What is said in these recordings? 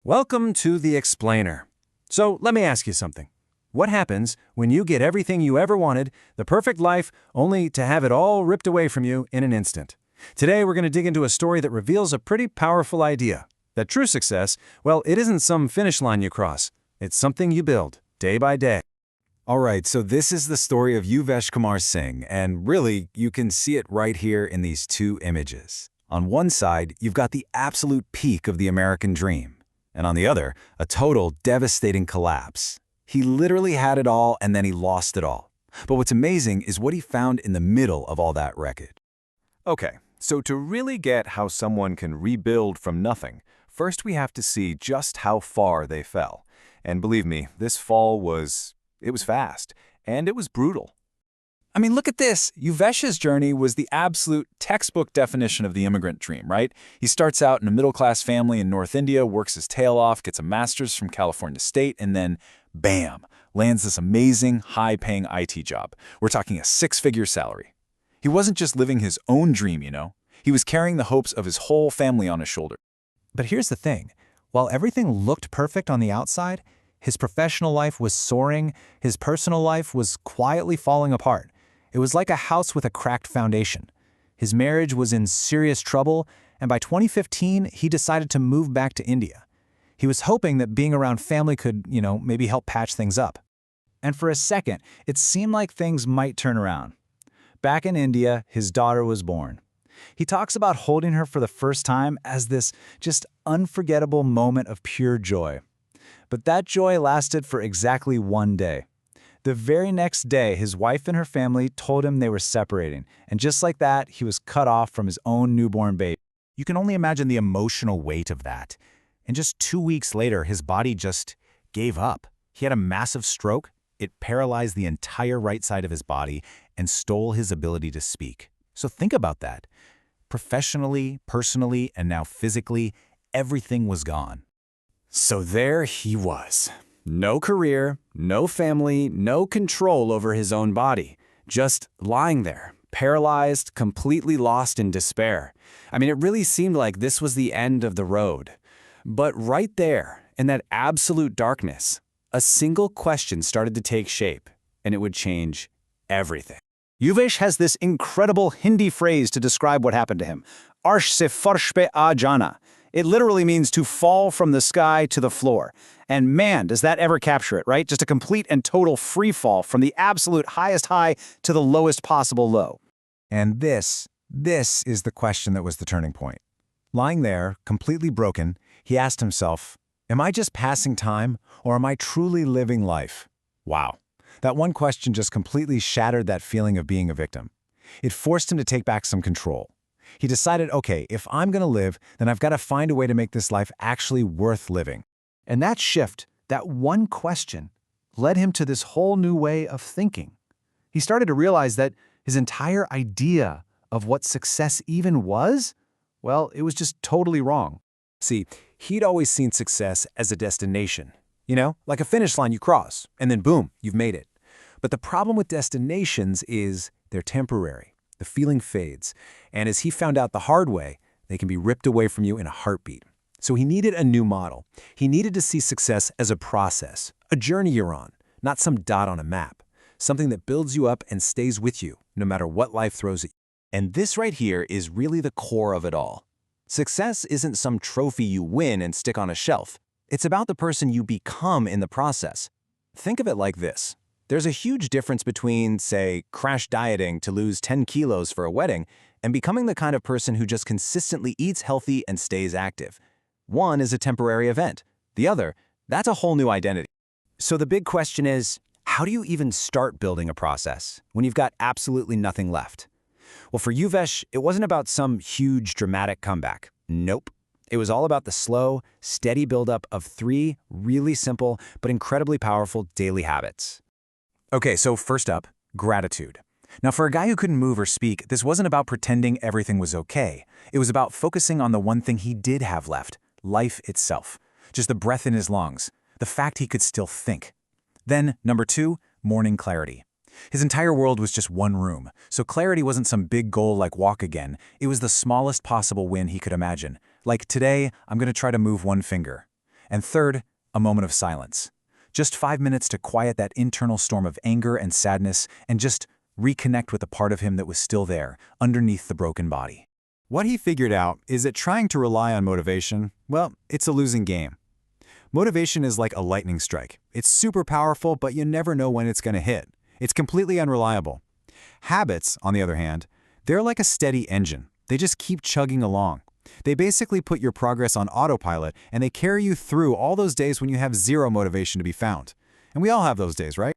Welcome to The Explainer. So let me ask you something. What happens when you get everything you ever wanted, the perfect life, only to have it all ripped away from you in an instant? Today we're going to dig into a story that reveals a pretty powerful idea. That true success, well, it isn't some finish line you cross. It's something you build, day by day. Alright, so this is the story of Yuvesh Kumar Singh, and really, you can see it right here in these two images. On one side, you've got the absolute peak of the American dream. And on the other, a total devastating collapse. He literally had it all and then he lost it all. But what's amazing is what he found in the middle of all that wreckage. Okay, so to really get how someone can rebuild from nothing, first we have to see just how far they fell. And believe me, this fall was fast, and it was brutal. I mean, look at this. Yuvesh's journey was the absolute textbook definition of the immigrant dream, right? He starts out in a middle-class family in North India, works his tail off, gets a master's from California State, and then, bam, lands this amazing, high-paying IT job. We're talking a six-figure salary. He wasn't just living his own dream, you know. He was carrying the hopes of his whole family on his shoulder. But here's the thing. While everything looked perfect on the outside, his professional life was soaring, his personal life was quietly falling apart. It was like a house with a cracked foundation. His marriage was in serious trouble, and by 2015, he decided to move back to India. He was hoping that being around family could, maybe help patch things up. And for a second, it seemed like things might turn around. Back in India, his daughter was born. He talks about holding her for the first time as this just unforgettable moment of pure joy. But that joy lasted for exactly one day. The very next day, his wife and her family told him they were separating, and just like that, he was cut off from his own newborn baby. You can only imagine the emotional weight of that. And just 2 weeks later, his body just gave up. He had a massive stroke. It paralyzed the entire right side of his body and stole his ability to speak. So think about that. Professionally, personally, and now physically, everything was gone. So there he was. No career, no family, no control over his own body. Just lying there, paralyzed, completely lost in despair. I mean, it really seemed like this was the end of the road. But right there, in that absolute darkness, a single question started to take shape, and it would change everything. Yuvesh has this incredible Hindi phrase to describe what happened to him. Arsh se farsh pe aa jana. It literally means to fall from the sky to the floor. And man, does that ever capture it, right? Just a complete and total free fall from the absolute highest high to the lowest possible low. And this is the question that was the turning point. Lying there, completely broken, he asked himself, am I just passing time, or am I truly living life? Wow. That one question just completely shattered that feeling of being a victim. It forced him to take back some control. He decided, okay, if I'm going to live, then I've got to find a way to make this life actually worth living. And that shift, that one question, led him to this whole new way of thinking. He started to realize that his entire idea of what success even was, well, it was just totally wrong. See, he'd always seen success as a destination. Like a finish line you cross, and then boom, you've made it. But the problem with destinations is they're temporary. The feeling fades, and as he found out the hard way, they can be ripped away from you in a heartbeat. So he needed a new model. He needed to see success as a process, a journey you're on, not some dot on a map, something that builds you up and stays with you, no matter what life throws at you. And this right here is really the core of it all. Success isn't some trophy you win and stick on a shelf. It's about the person you become in the process. Think of it like this. There's a huge difference between, say, crash dieting to lose 10 kilos for a wedding and becoming the kind of person who just consistently eats healthy and stays active. One is a temporary event. The other, that's a whole new identity. So the big question is, how do you even start building a process when you've got absolutely nothing left? Well, for Yuvesh, it wasn't about some huge dramatic comeback. Nope. It was all about the slow, steady buildup of 3 really simple but incredibly powerful daily habits. Okay, so first up, gratitude. Now, for a guy who couldn't move or speak, this wasn't about pretending everything was okay. It was about focusing on the one thing he did have left, life itself. Just the breath in his lungs, the fact he could still think. Then, number 2, morning clarity. His entire world was just one room, so clarity wasn't some big goal like walk again. It was the smallest possible win he could imagine. Like, today, I'm going to try to move one finger. And third, a moment of silence. Just 5 minutes to quiet that internal storm of anger and sadness and just reconnect with the part of him that was still there, underneath the broken body. What he figured out is that trying to rely on motivation, well, it's a losing game. Motivation is like a lightning strike. It's super powerful, but you never know when it's going to hit. It's completely unreliable. Habits, on the other hand, they're like a steady engine. They just keep chugging along. They basically put your progress on autopilot, and they carry you through all those days when you have zero motivation to be found. And we all have those days, right?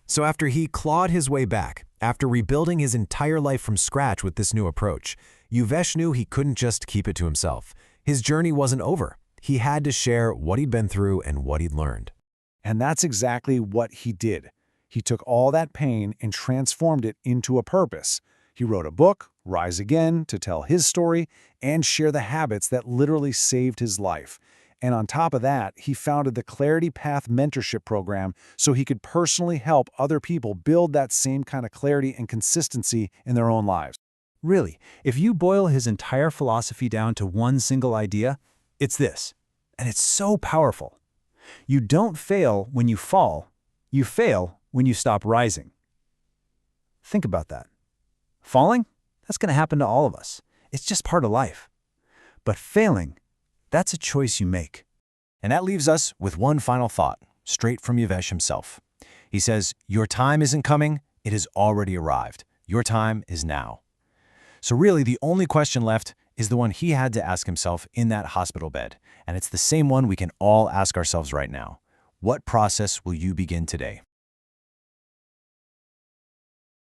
So after he clawed his way back, after rebuilding his entire life from scratch with this new approach, Yuvesh knew he couldn't just keep it to himself. His journey wasn't over. He had to share what he'd been through and what he'd learned. And that's exactly what he did. He took all that pain and transformed it into a purpose. He wrote a book, Rise Again, to tell his story and share the habits that literally saved his life. And on top of that, he founded the Clarity Path Mentorship Program so he could personally help other people build that same kind of clarity and consistency in their own lives. Really, if you boil his entire philosophy down to one single idea, it's this. And it's so powerful. You don't fail when you fall. You fail when you stop rising. Think about that. Falling? That's going to happen to all of us. It's just part of life. But failing, that's a choice you make. And that leaves us with one final thought, straight from Yuvesh himself. He says, your time isn't coming, it has already arrived. Your time is now. So really, the only question left is the one he had to ask himself in that hospital bed. And it's the same one we can all ask ourselves right now. What process will you begin today?